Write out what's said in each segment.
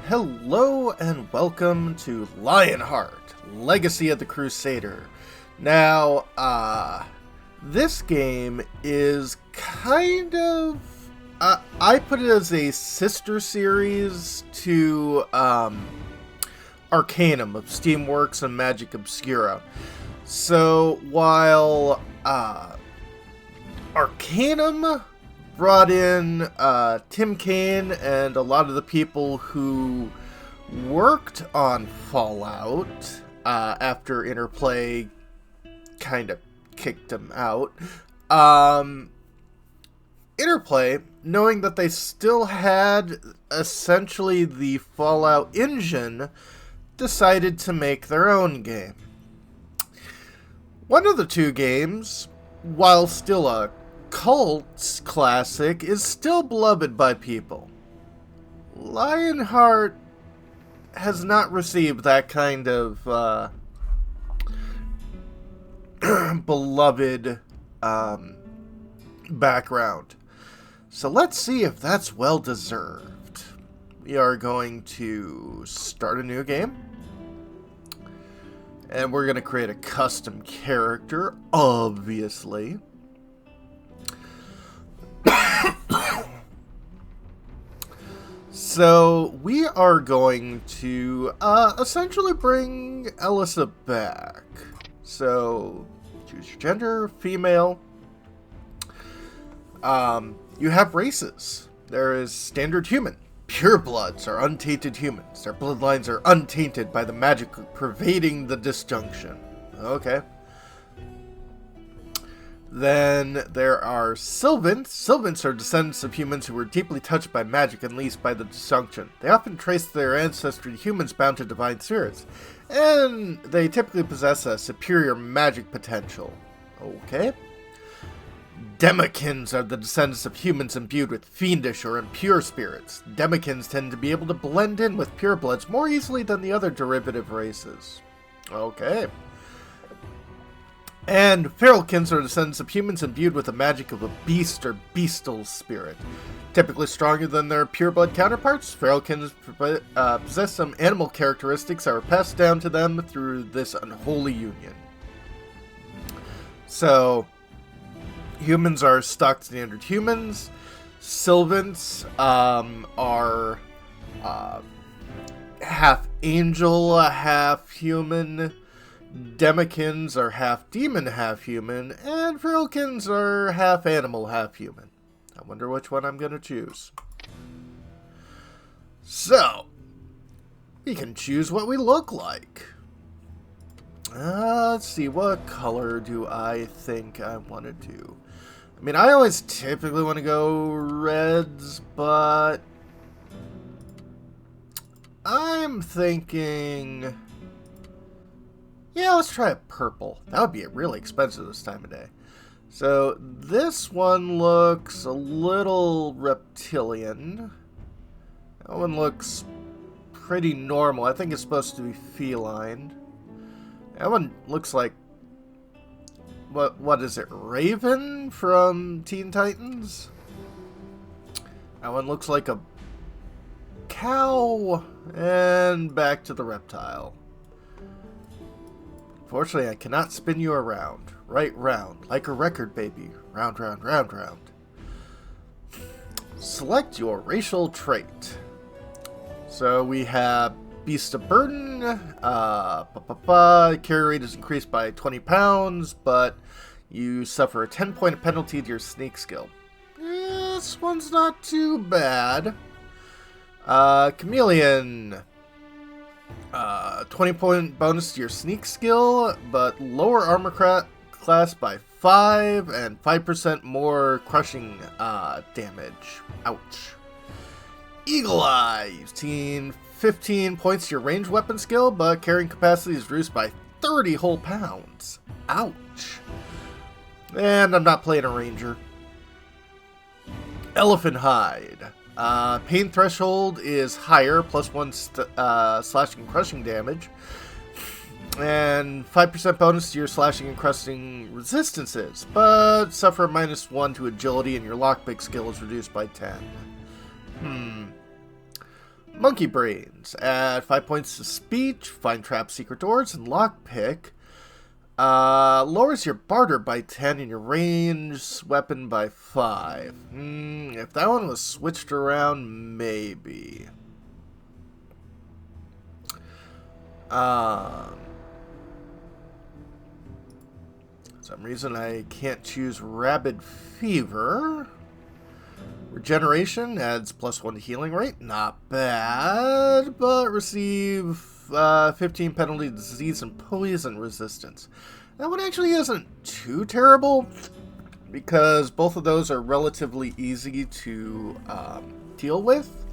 Hello and welcome to Lionheart, Legacy of the Crusader. Now, this game is kind of, I put it as a sister series to, Arcanum of Steamworks and Magick Obscura. So, while, Arcanum brought in Tim Kaine and a lot of the people who worked on Fallout after Interplay kind of kicked them out. Interplay, knowing that they still had essentially the Fallout engine, decided to make their own game. One of the two games, while still a cult classic, is still beloved by people. Lionheart has not received that kind of beloved background. So let's see if that's well deserved. We are going to start a new game. And we're going to create a custom character, obviously. So, we are going to essentially bring Elissa back. So, choose your gender, female. You have races. There is standard human. Purebloods are untainted humans. Their bloodlines are untainted by the magic pervading the disjunction. Okay. Then there are Sylvants. Sylvants are descendants of humans who were deeply touched by magic and unleashed by the disjunction. They often trace their ancestry to humans bound to divine spirits, and they typically possess a superior magic potential. Okay. Demikins are the descendants of humans imbued with fiendish or impure spirits. Demikins tend to be able to blend in with purebloods more easily than the other derivative races. Okay. And Feralkins are descendants of humans imbued with the magic of a beast or bestial spirit. Typically stronger than their pureblood counterparts, Feralkins possess some animal characteristics that are passed down to them through this unholy union. So, humans are stock standard humans. Sylvants are half angel, half human. Demikins are half demon, half human, and Feralkins are half animal, half human. I wonder which one I'm going to choose. So, we can choose what we look like. Let's see, what color do I think I want to do? I mean, I always typically want to go reds, but I'm thinking, yeah, let's try a purple. That would be really expensive this time of day. So this one looks a little reptilian. That one looks pretty normal. I think it's supposed to be feline. That one looks like, what is it, Raven from Teen Titans? That one looks like a cow. And back to the reptile. Fortunately, I cannot spin you around. Right round, like a record, baby. Round, round, round, round. Select your racial trait. So we have Beast of Burden. Carry rate is increased by 20 pounds, but you suffer a 10-point penalty to your sneak skill. This one's not too bad. Chameleon. 20-point bonus to your sneak skill, but lower armor class by 5 and 5% more crushing damage. Ouch. Eagle Eye. You've seen 15 points to your ranged weapon skill, but carrying capacity is reduced by 30 whole pounds. Ouch. And I'm not playing a ranger. Elephant Hide. Pain threshold is higher, plus 1 slashing and crushing damage. And 5% bonus to your slashing and crushing resistances, but suffer -1 to agility and your lockpick skill is reduced by 10. Monkey Brains. Add 5 points to speech, find traps, secret doors, and lockpick. Lowers your barter by 10 and your range weapon by 5. If that one was switched around, maybe. For some reason I can't choose Rabid Fever. Regeneration adds +1 to healing rate. Not bad, but receive 15 penalty disease and poison resistance. That one actually isn't too terrible, because both of those are relatively easy to deal with.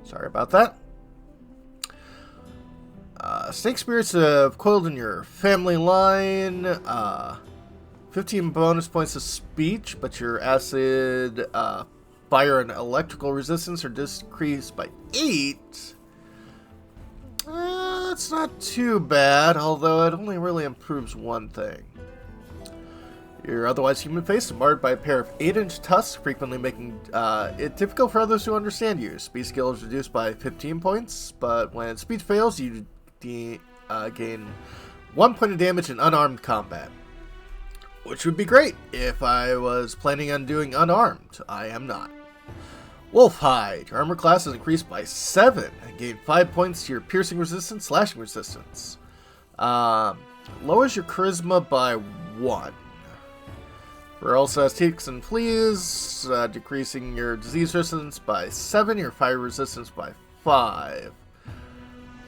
Sorry about that. Snake spirits have coiled in your family line. 15 bonus points of speech, but your acid, fire, and electrical resistance are decreased by 8. That's not too bad, although it only really improves one thing. Your otherwise human face is marred by a pair of 8-inch tusks, frequently making it difficult for others to understand you. Speech skill is reduced by 15 points, but when speech fails, you gain 1 point of damage in unarmed combat. Which would be great if I was planning on doing unarmed. I am not. Wolfhide. Your armor class is increased by 7 and gain 5 points to your piercing resistance, slashing resistance. Lowers your charisma by 1. For also has ticks and fleas, decreasing your disease resistance by 7, your fire resistance by 5.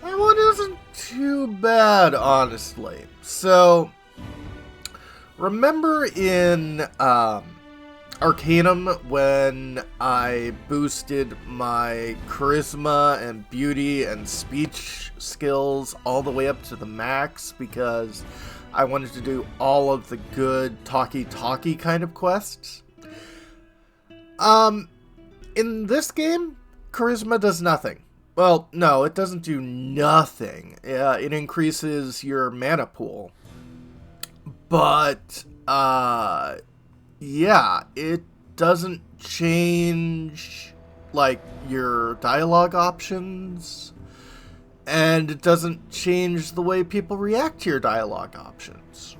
That one isn't too bad, honestly. So, remember in Arcanum when I boosted my charisma and beauty and speech skills all the way up to the max because I wanted to do all of the good talky kind of quests? In this game, charisma does nothing. Well, no, it doesn't do nothing. It increases your mana pool. But, yeah, it doesn't change, like, your dialogue options, and it doesn't change the way people react to your dialogue options.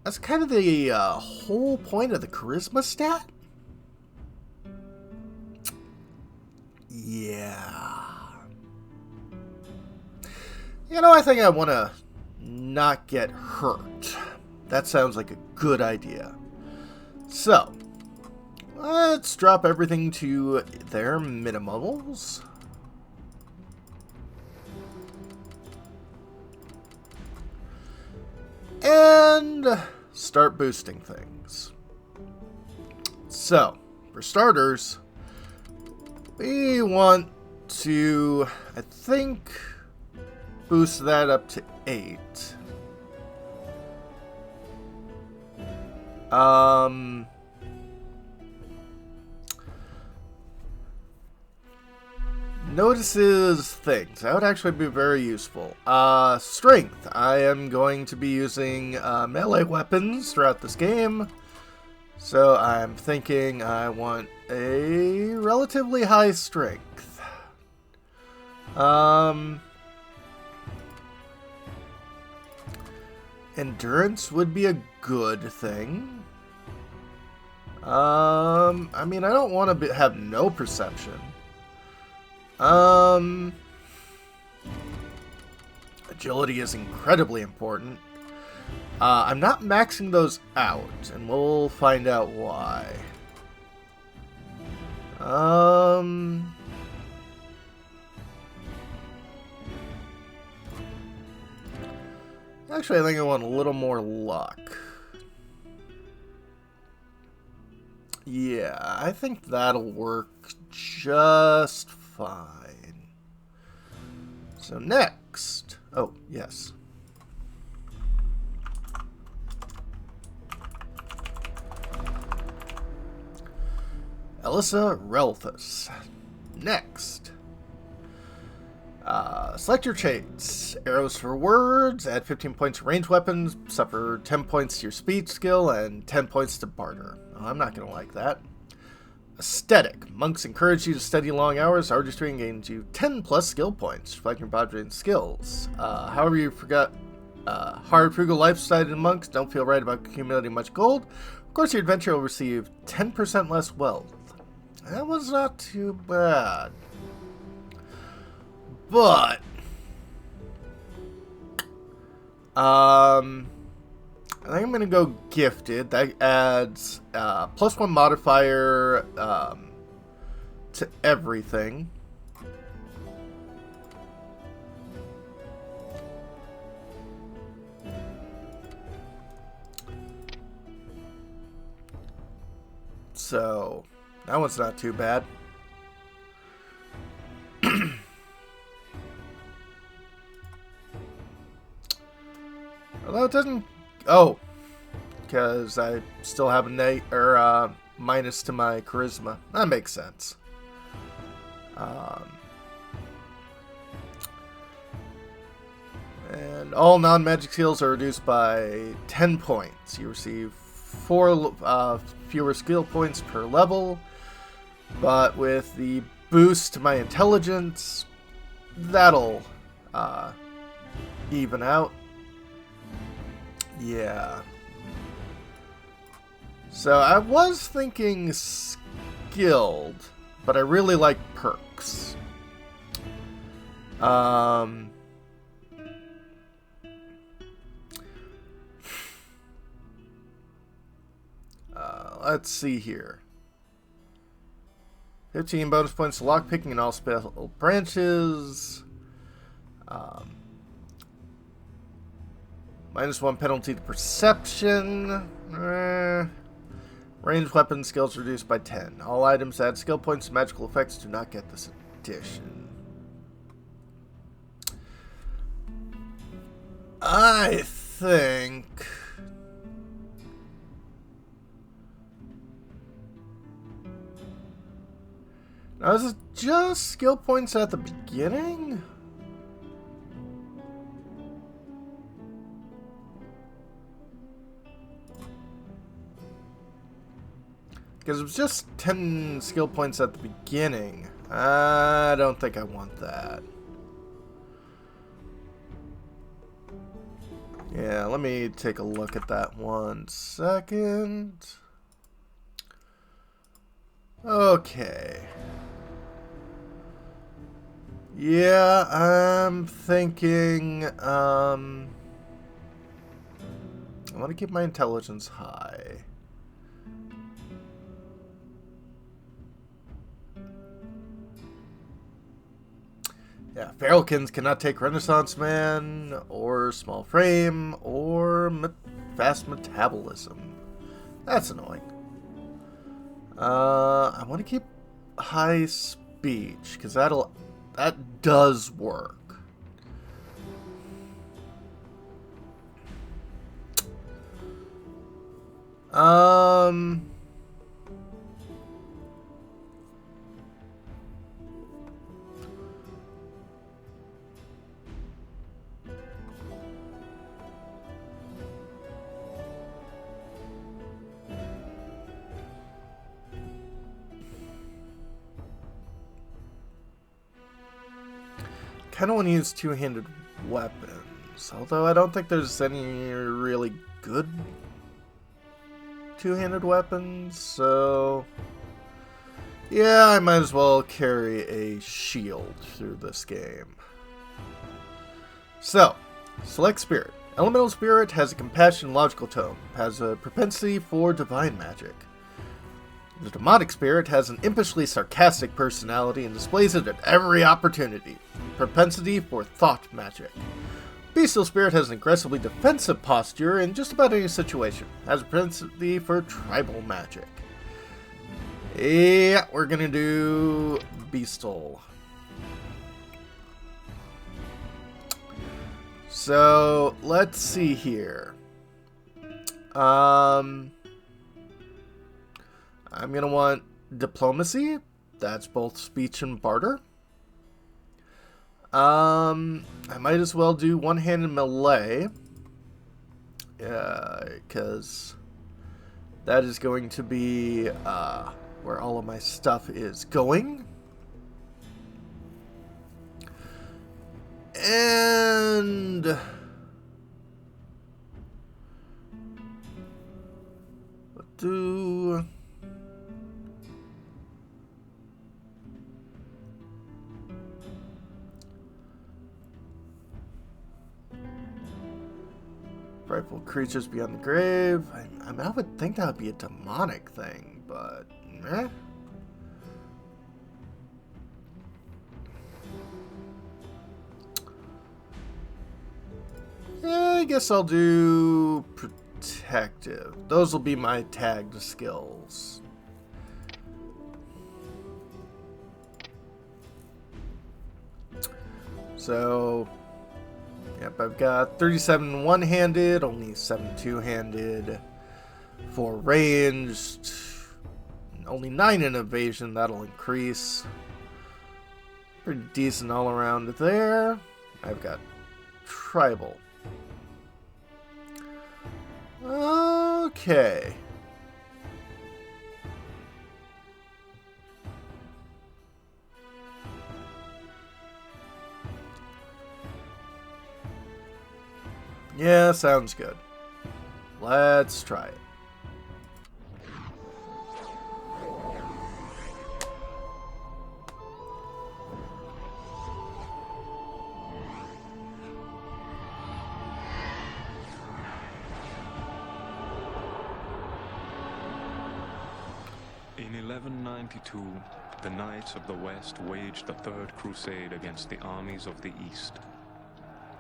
That's kind of the whole point of the charisma stat. Yeah. You know, I think I want to not get hurt. That sounds like a good idea. So, let's drop everything to their minimals. And start boosting things. So, for starters, we want to, I think, boost that up to 8. Notices things. That would actually be very useful. Strength. I am going to be using melee weapons throughout this game. So I'm thinking I want a relatively high strength. Endurance would be a good thing. I mean, I don't want to have no perception. Agility is incredibly important. I'm not maxing those out, and we'll find out why. Actually, I think I want a little more luck. Yeah, I think that'll work just fine. So next. Oh, yes. Elissa Relthus. Next. Select your traits. Arrows for words, add 15 points to ranged weapons, suffer 10 points to your speech skill, and 10 points to barter. Oh, I'm not going to like that. Aesthetic. Monks encourage you to study long hours. Artistry gains you 10 plus skill points, reflecting your body and skills. However, you forgot hard, frugal lifestyle in monks don't feel right about accumulating much gold. Of course, your adventure will receive 10% less wealth. That was not too bad. But I think I'm going to go gifted. That adds +1 modifier to everything. So that one's not too bad. Although it doesn't... Oh, because I still have a minus to my charisma. That makes sense. And all non-magic skills are reduced by 10 points. You receive 4 fewer skill points per level. But with the boost to my intelligence, that'll even out. Yeah. So I was thinking skilled, but I really like perks. Let's see here. 15 bonus points to lockpicking in all spell branches. -1 penalty to perception. Ranged weapon skills reduced by 10. All items that add skill points to magical effects do not get this addition. I think... Now, is it just skill points at the beginning? Because it was just 10 skill points at the beginning. I don't think I want that. Yeah, let me take a look at that 1 second. Okay. Yeah, I'm thinking, I want to keep my intelligence high. Yeah, Feralkins cannot take Renaissance Man, or Small Frame, or Fast Metabolism. That's annoying. I want to keep High Speech, because that does work. Kind of want to use two-handed weapons, although I don't think there's any really good two-handed weapons, so yeah, I might as well carry a shield through this game. So, select Spirit. Elemental Spirit has a compassion logical tone, has a propensity for divine magic. The Demonic Spirit has an impishly sarcastic personality and displays it at every opportunity. Propensity for thought magic. Bestial Spirit has an aggressively defensive posture in just about any situation. Has a propensity for tribal magic. Yeah, we're gonna do Bestial. So, let's see here. I'm going to want Diplomacy. That's both speech and barter. I might as well do one-handed melee. Because that is going to be where all of my stuff is going. And do frightful creatures beyond the grave. I would think that would be a demonic thing, but meh. Yeah, I guess I'll do protective. Those will be my tagged skills. So, yep, I've got 37 one-handed, only 7 two-handed. For ranged, only 9 in evasion, that'll increase. Pretty decent all around there. I've got tribal. Okay. Yeah, sounds good. Let's try it. In 1192, the Knights of the West waged the Third Crusade against the armies of the East.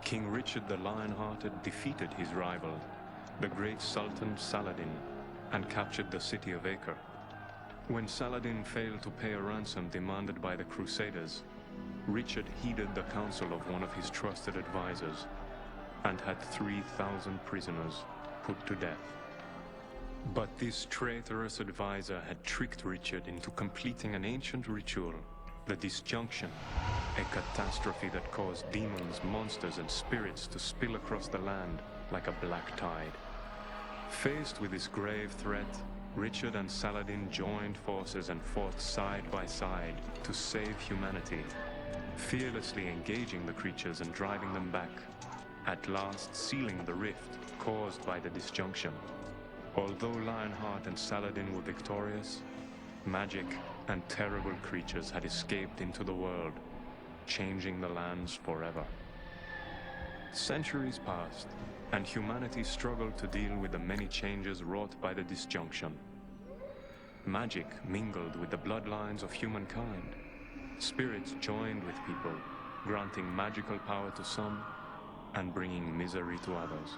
King Richard the Lionhearted defeated his rival, the great Sultan Saladin, and captured the city of Acre. When Saladin failed to pay a ransom demanded by the Crusaders, Richard heeded the counsel of one of his trusted advisors and had 3,000 prisoners put to death. But this traitorous advisor had tricked Richard into completing an ancient ritual, the Disjunction, a catastrophe that caused demons, monsters, and spirits to spill across the land like a black tide. Faced with this grave threat, Richard and Saladin joined forces and fought side by side to save humanity, fearlessly engaging the creatures and driving them back, at last sealing the rift caused by the Disjunction. Although Lionheart and Saladin were victorious, magic and terrible creatures had escaped into the world, changing the lands forever. Centuries passed, and humanity struggled to deal with the many changes wrought by the Disjunction. Magic mingled with the bloodlines of humankind. Spirits joined with people, granting magical power to some and bringing misery to others.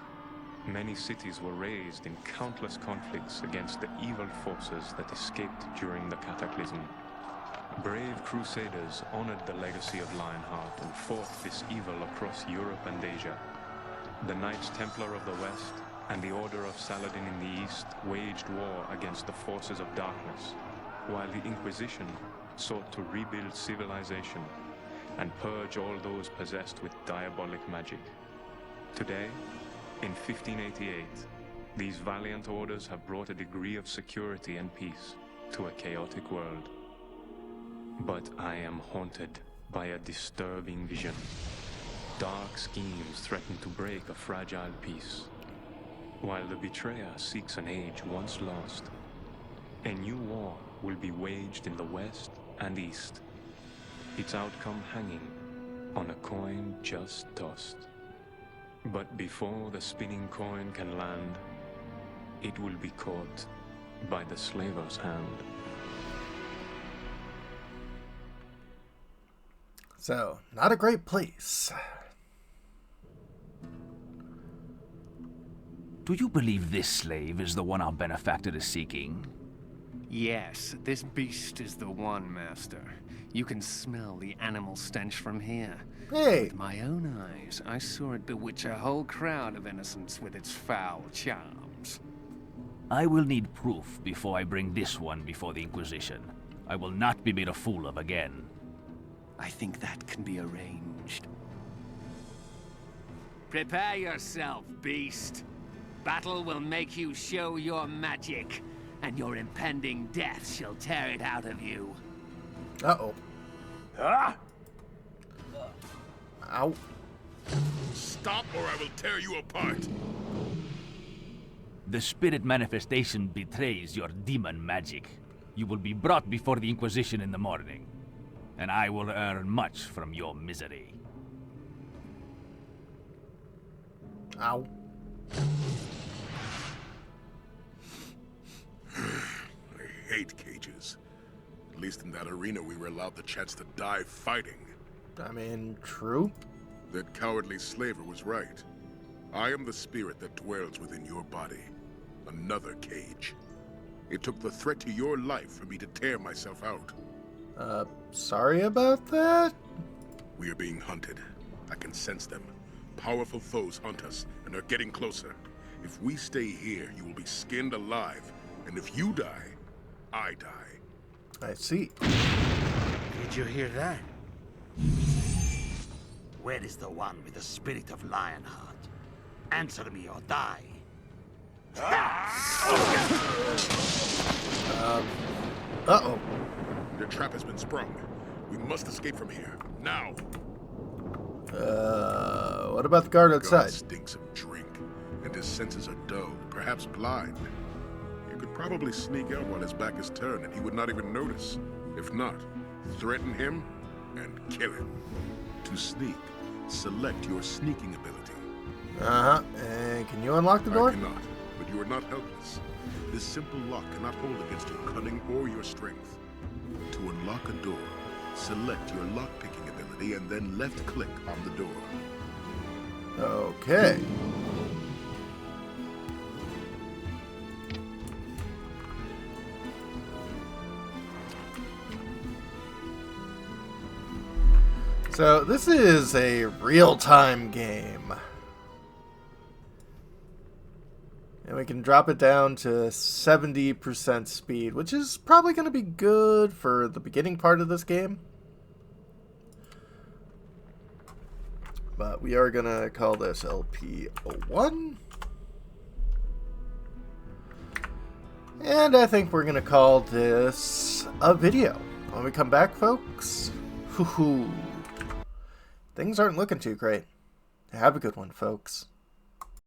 Many cities were razed in countless conflicts against the evil forces that escaped during the cataclysm. Brave crusaders honored the legacy of Lionheart and fought this evil across Europe and Asia. The Knights Templar of the West and the Order of Saladin in the East waged war against the forces of darkness, while the Inquisition sought to rebuild civilization and purge all those possessed with diabolic magic. Today, in 1588, these valiant orders have brought a degree of security and peace to a chaotic world. But I am haunted by a disturbing vision. Dark schemes threaten to break a fragile peace. While the betrayer seeks an age once lost, a new war will be waged in the West and East, its outcome hanging on a coin just tossed. But before the spinning coin can land, it will be caught by the slaver's hand. So, not a great place. Do you believe this slave is the one our benefactor is seeking? Yes, this beast is the one, Master. You can smell the animal stench from here. Hey! With my own eyes, I saw it bewitch a whole crowd of innocents with its foul charms. I will need proof before I bring this one before the Inquisition. I will not be made a fool of again. I think that can be arranged. Prepare yourself, beast. Battle will make you show your magic. and your impending death shall tear it out of you. Uh-oh. Ah! Ow. Stop or I will tear you apart. The spirit manifestation betrays your demon magic. You will be brought before the Inquisition in the morning, and I will earn much from your misery. Ow. I hate cages. At least in that arena we were allowed the chance to die fighting. I mean, true. That cowardly slaver was right. I am the spirit that dwells within your body. Another cage. It took the threat to your life for me to tear myself out. Sorry about that? We are being hunted. I can sense them. Powerful foes hunt us and are getting closer. If we stay here, you will be skinned alive. And if you die, I die. I see. Did you hear that? Where is the one with the spirit of Lionheart? Answer me or die. Uh-oh. The trap has been sprung. We must escape from here. Now! What about the guard God outside? stinks of drink, and his senses are dulled, perhaps blind. You could probably sneak out while his back is turned, and he would not even notice. If not, threaten him and kill him. To sneak, select your sneaking ability. Uh-huh. And can you unlock the door? I cannot, but you are not helpless. This simple lock cannot hold against your cunning or your strength. To unlock a door, select your lock-picking ability and then left-click on the door. Okay. So this is a real-time game. And we can drop it down to 70% speed, which is probably going to be good for the beginning part of this game. But we are going to call this LP01. And I think we're going to call this a video. When we come back, folks, things aren't looking too great. Have a good one, folks.